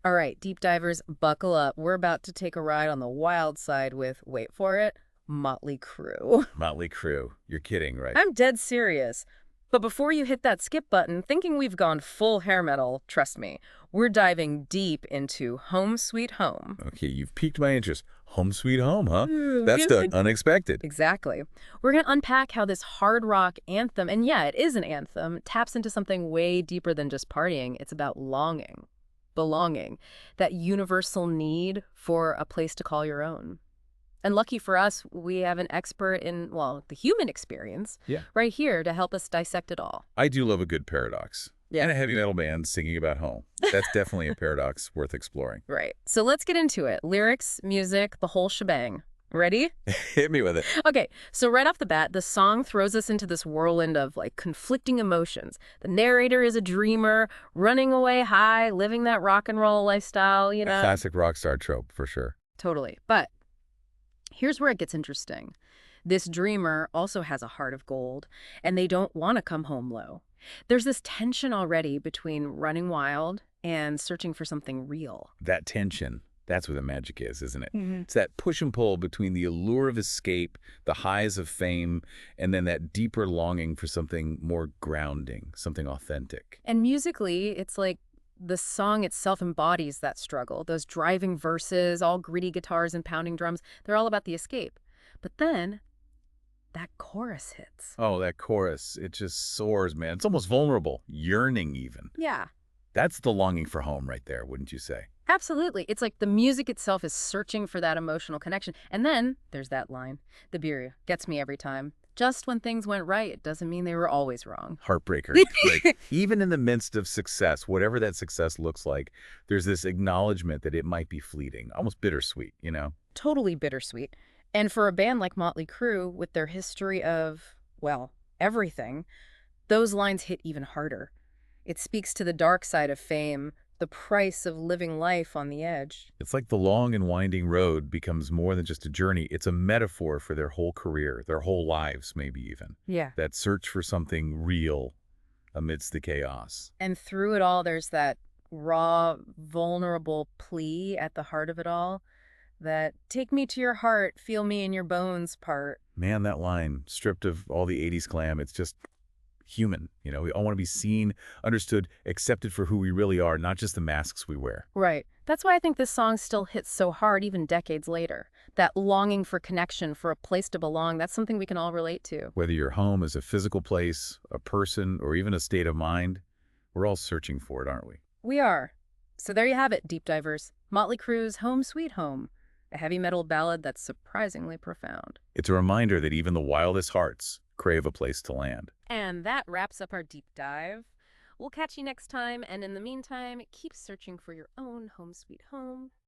All right, deep divers, buckle up. We're about to take a ride on the wild side with, wait for it, Motley Crue. Motley Crue. You're kidding, right? I'm dead serious. But before you hit that skip button, thinking we've gone full hair metal, trust me, we're diving deep into Home Sweet Home. Okay, you've piqued my interest. Home sweet home, huh? That's the Music. unexpected. Exactly. We're going to unpack how this hard rock anthem, and yeah, it is an anthem, taps into something way deeper than just partying. It's about longing, belonging, that universal need for a place to call your own. And lucky for us, we have an expert in, well, the human experience Yeah. right here to help us dissect it all. I do love a good paradox. Yeah. And a heavy metal band singing about home. That's definitely a paradox worth exploring. Right. So let's get into it. Lyrics, music, the whole shebang. Ready? Hit me with it. Okay, so right off the bat, the song throws us into this whirlwind of like conflicting emotions. The narrator is a dreamer, running away high, living that rock and roll lifestyle, you A know? classic rock star trope, for sure. Totally. But here's where it gets interesting. This dreamer also has a heart of gold, and they don't want to come home low. There's this tension already between running wild and searching for something real. That tension, that's where the magic is, isn't it? Mhm. It's that push and pull between the allure of escape, the highs of fame, and then that deeper longing for something more grounding, something authentic. And musically, it's like the song itself embodies that struggle. Those driving verses, all gritty guitars and pounding drums, they're all about the escape. But then that chorus hits. Oh, that chorus, it just soars, man. It's almost vulnerable, yearning even. Yeah, That's the longing for home right there, wouldn't you say? absolutely. It's like the music itself is searching for that emotional connection. And then there's that line. The beer gets me every time. Just when things went right, it doesn't mean they were always wrong. Heartbreaker. Like, even in the midst of success, whatever that success looks like, there's this acknowledgement that it might be fleeting, almost bittersweet, you know? Totally bittersweet. And for a band like Motley Crue, with their history of, well, everything, those lines hit even harder. It speaks to the dark side of fame, the price of living life on the edge. It's like the long and winding road becomes more than just a journey. It's a metaphor for their whole career, their whole lives, maybe even. Yeah. That search for something real amidst the chaos. And through it all, there's that raw, vulnerable plea at the heart of it all, that take me to your heart, feel me in your bones part. Man, that line, stripped of all the 80s glam, it's just human. You know, we all want to be seen, understood, accepted for who we really are, not just the masks we wear. Right. That's why I think this song still hits so hard even decades later. That longing for connection, for a place to belong, that's something we can all relate to. Whether your home is a physical place, a person, or even a state of mind, we're all searching for it, aren't we? We are. So there you have it, deep divers. Motley Crue's Home Sweet Home, a heavy metal ballad that's surprisingly profound. It's a reminder that even the wildest hearts crave a place to land. And that wraps up our deep dive. We'll catch you next time, and in the meantime, keep searching for your own home sweet home.